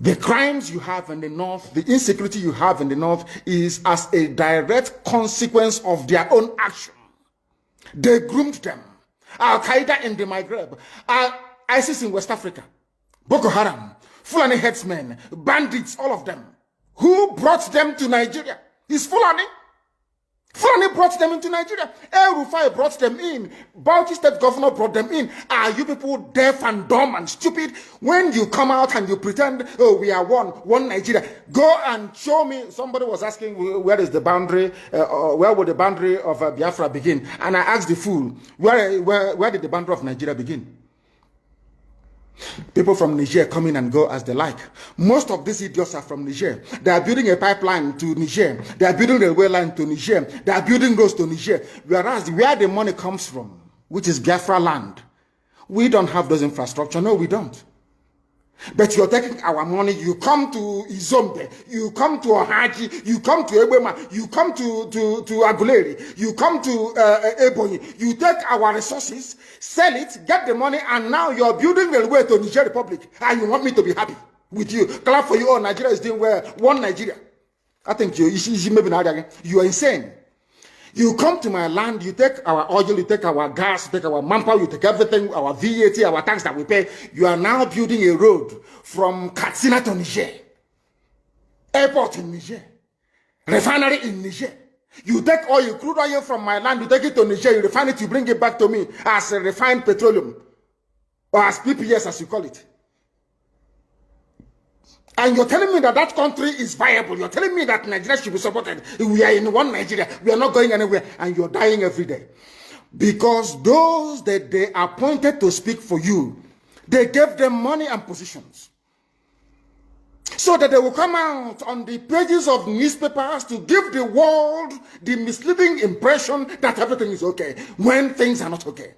The crimes you have in the north, the insecurity you have in the north is as a direct consequence of their own action. They groomed them. Al-Qaeda in the Maghreb, ISIS in West Africa, Boko Haram, Fulani headsmen, bandits, all of them. Who brought them to Nigeria? It's Fulani. Fulani brought them into Nigeria. El Rufai brought them in. Bauchi State Governor brought them in. Are you people deaf and dumb and stupid? When you come out and you pretend, oh, we are one Nigeria, go and show me. Somebody was asking, where is the boundary, where would the boundary of Biafra begin? And I asked the fool, where did the boundary of Nigeria begin? People from Niger come in and go as they like. Most of these idiots are from Niger. They are building a pipeline to Niger. They are building a railway line to Niger. They are building roads to Niger. Whereas where the money comes from, which is Biafra land, we don't have those infrastructure. No, we don't. But you're taking our money. You come to Izombe, you come to Ohaji, you come to Ebema, you come to Aguleri, you come to Ebonyi. You take our resources, sell it, get the money, and now you're building a way to Niger Republic. And you want me to be happy with you? Clap for you. Oh, Nigeria is doing well. One Nigeria. I think you are insane. You come to my land, you take our oil, you take our gas, you take our manpower, you take everything, our VAT, our tax that we pay. You are now building a road from Katsina to Niger. Airport in Niger. Refinery in Niger. You take oil, crude oil from my land, you take it to Niger, you refine it, you bring it back to me as a refined petroleum. Or as PPS as you call it. And you're telling me that that country is viable. You're telling me that Nigeria should be supported. We are in one Nigeria. We are not going anywhere. And you're dying every day. Because those that they appointed to speak for you, they gave them money and positions. So that they will come out on the pages of newspapers to give the world the misleading impression that everything is okay, when things are not okay.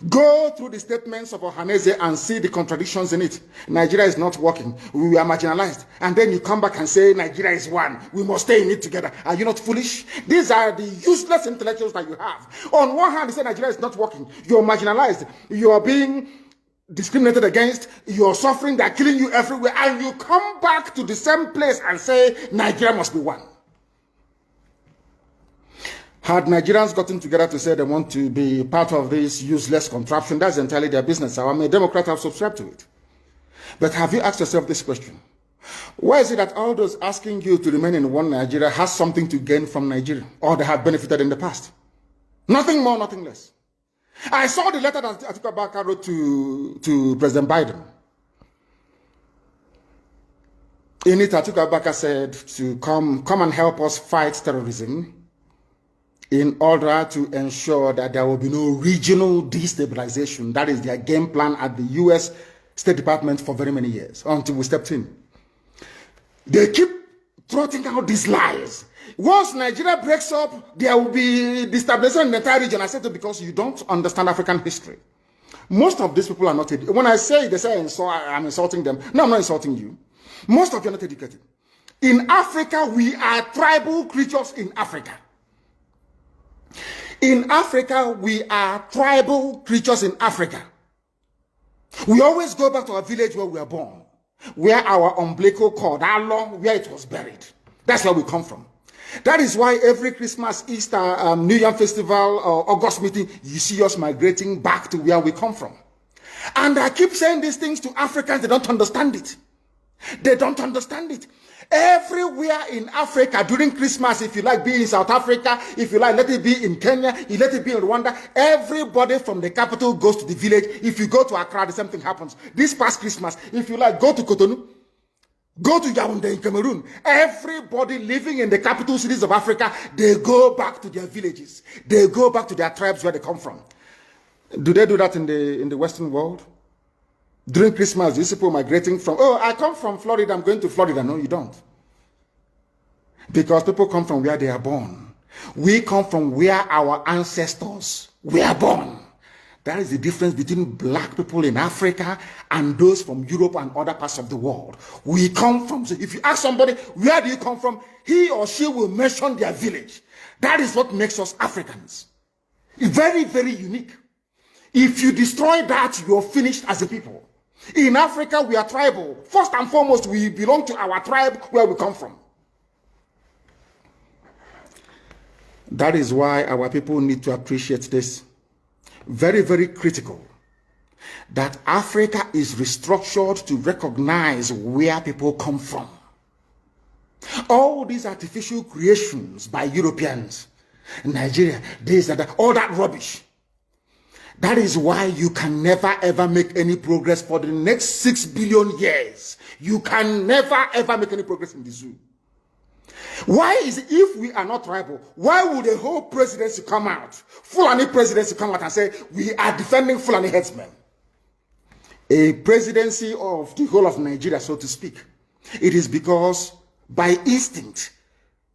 Go through the statements of Ohaneze and see the contradictions in it. Nigeria is not working. We are marginalized. And then you come back and say Nigeria is one. We must stay in it together. Are you not foolish? These are the useless intellectuals that you have. On one hand, you say Nigeria is not working. You're marginalized. You are being discriminated against. You're suffering. They're killing you everywhere. And you come back to the same place and say Nigeria must be one. Had Nigerians gotten together to say they want to be part of this useless contraption, that's entirely their business. I'm a Democrat, I've subscribed to it. But have you asked yourself this question? Why is it that all those asking you to remain in one Nigeria has something to gain from Nigeria, or they have benefited in the past? Nothing more, nothing less. I saw the letter that Atiku Abubakar wrote to President Biden. In it, Atiku Abubakar said to come and help us fight terrorism, in order to ensure that there will be no regional destabilization. That is their game plan at the U.S. State Department for very many years, until we stepped in. They keep trotting out these lies. Once Nigeria breaks up, there will be destabilization in the entire region. I said it because you don't understand African history. Most of these people are not educated. When I say, they say I'm insulting them. No, I'm not insulting you. Most of you are not educated. In Africa, we are tribal creatures in Africa. In Africa, we are tribal creatures in Africa. We always go back to our village where we were born, where our umbilical cord, how long, where it was buried. That's where we come from. That is why every Christmas, Easter, New Year festival, or August meeting, you see us migrating back to where we come from. And I keep saying these things to Africans, they don't understand it. They don't understand it. Everywhere in Africa during Christmas, if you like, be in South Africa, if you like, let it be in Kenya, you let it be in Rwanda, everybody from the capital goes to the village. If you go to Accra, the same thing happens. This past Christmas, if you like, go to Cotonou, go to Yaoundé in Cameroon. Everybody living in the capital cities of Africa, they go back to their villages. They go back to their tribes where they come from. Do they do that in the Western world? During Christmas, these people migrating from, oh, I come from Florida, I'm going to Florida. No, you don't. Because people come from where they are born. We come from where our ancestors were born. That is the difference between black people in Africa and those from Europe and other parts of the world. We come from, so if you ask somebody, where do you come from? He or she will mention their village. That is what makes us Africans. Very, very unique. If you destroy that, you're finished as a people. In Africa, we are tribal. First and foremost, we belong to our tribe where we come from. That is why our people need to appreciate this. Very, very critical. That Africa is restructured to recognize where people come from. All these artificial creations by Europeans, Nigeria, this and that, all that rubbish. That is why you can never ever make any progress for the next 6 billion years. You can never ever make any progress in the zoo. Why is it, if we are not tribal, why would the whole presidency come out, Fulani presidency come out and say, we are defending Fulani headsmen? A presidency of the whole of Nigeria, so to speak. It is because by instinct,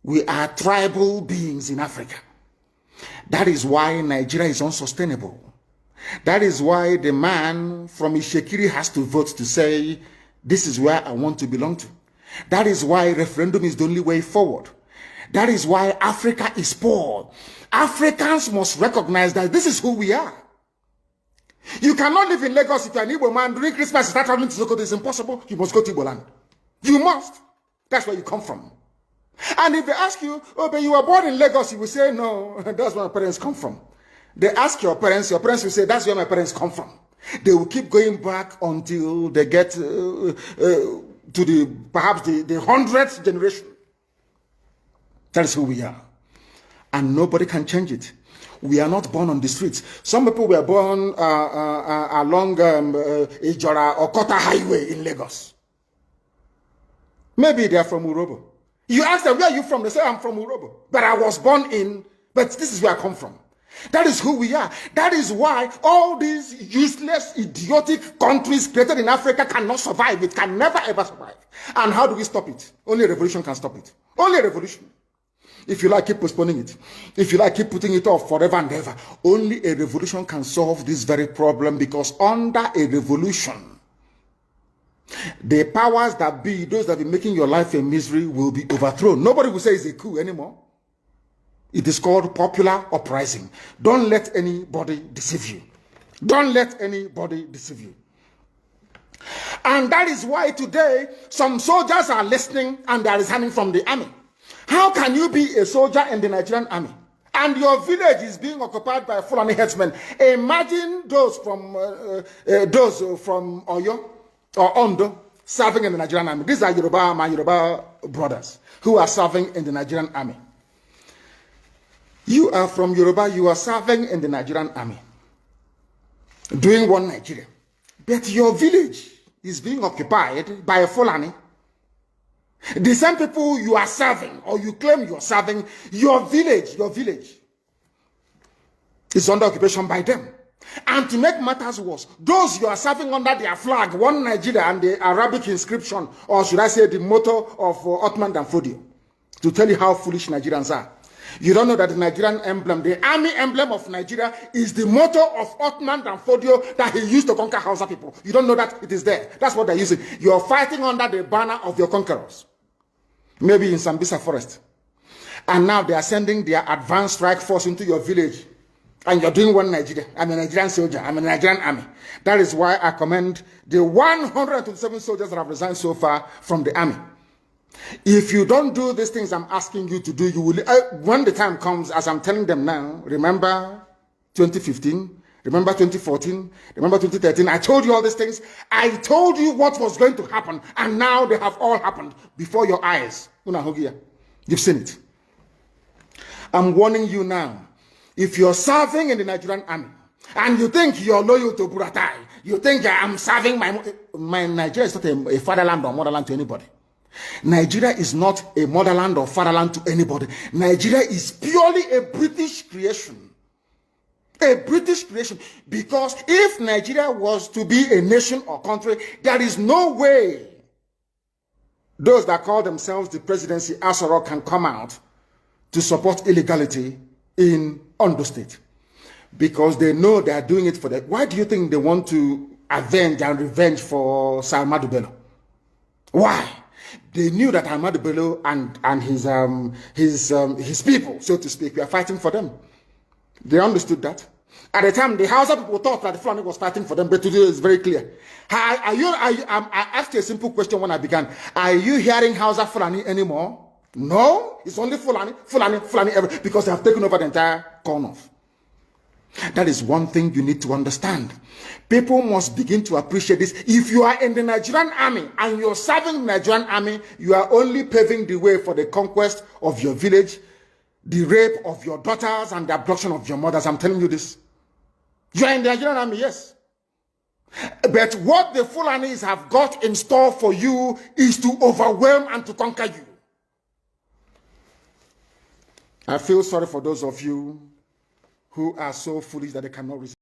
we are tribal beings in Africa. That is why Nigeria is unsustainable. That is why the man from Ishekiri has to vote to say, this is where I want to belong to. That is why referendum is the only way forward. That is why Africa is poor. Africans must recognize that this is who we are. You cannot live in Lagos if you're an Igbo man. During Christmas, you start traveling to Sokoto. It's impossible. You must go to Igbo land. You must. That's where you come from. And if they ask you, oh, but you were born in Lagos, you will say, no, that's where my parents come from. They ask your parents will say, that's where my parents come from. They will keep going back until they get to perhaps the 100th generation. That is who we are. And nobody can change it. We are not born on the streets. Some people were born along Ijora or Kota Highway in Lagos. Maybe they are from Urobo. You ask them, where are you from? They say, I'm from Urobo. But I was born in, but this is where I come from. That is who we are. That is why all these useless, idiotic countries created in Africa cannot survive. It can never ever survive. And how do we stop it? Only a revolution can stop it. Only a revolution. If you like, keep postponing it. If you like, keep putting it off forever and ever. Only a revolution can solve this very problem, because under a revolution, the powers that be, those that be making your life a misery, will be overthrown. Nobody will say it's a coup anymore. It is called popular uprising. Don't let anybody deceive you. Don't let anybody deceive you. And that is why today some soldiers are listening and they are resigning from the army. How can you be a soldier in the Nigerian army and your village is being occupied by Fulani headsmen? Imagine those from Oyo or Ondo serving in the Nigerian army. These are my Yoruba brothers who are serving in the Nigerian army. You are from Yoruba, you are serving in the Nigerian army, doing one Nigeria. But your village is being occupied by a Fulani. The same people you are serving, or you claim you are serving, your village is under occupation by them. And to make matters worse, those you are serving under their flag, one Nigeria, and the Arabic inscription, or should I say the motto of Ottoman Danfodio, to tell you how foolish Nigerians are. You don't know that the Nigerian emblem, the army emblem of Nigeria, is the motto of Ottoman Danfodio that he used to conquer Hausa people. You don't know that it is there. That's what they're using. You're fighting under the banner of your conquerors. Maybe in Sambisa forest. And now they are sending their advanced strike force into your village. And you're doing one Nigeria. I'm a Nigerian soldier. I'm a Nigerian army. That is why I commend the 127 soldiers that have resigned so far from the army. If you don't do these things I'm asking you to do, you will, when the time comes, as I'm telling them now, remember 2015, remember 2014, remember 2013, I told you all these things. I told you what was going to happen, and now they have all happened before your eyes. You've seen it. I'm warning you now. If you're serving in the Nigerian army, and you think you're loyal to Buratai, you think I'm serving my Nigeria is not a fatherland or motherland to anybody. Nigeria is not a motherland or fatherland to anybody. Nigeria is purely a British creation. A British creation. Because if Nigeria was to be a nation or country, there is no way those that call themselves the presidency Asoro can come out to support illegality in Ondo State. Because they know they are doing it for that. Why do you think they want to avenge and revenge for Sir Ahmadu Bello? Why? They knew that Ahmadu Bello and his people, so to speak, were fighting for them. They understood that. At the time, the Hausa people thought that the Fulani was fighting for them, but today it's very clear. I asked you a simple question when I began. Are you hearing Hausa Fulani anymore? No, it's only Fulani, because they have taken over the entire corner. That is one thing you need to understand. People must begin to appreciate this. If you are in the Nigerian army and you're serving the Nigerian army, you are only paving the way for the conquest of your village, the rape of your daughters, and the abduction of your mothers. I'm telling you this. You are in the Nigerian army, yes. But what the Fulanis have got in store for you is to overwhelm and to conquer you. I feel sorry for those of you who are so foolish that they cannot resist.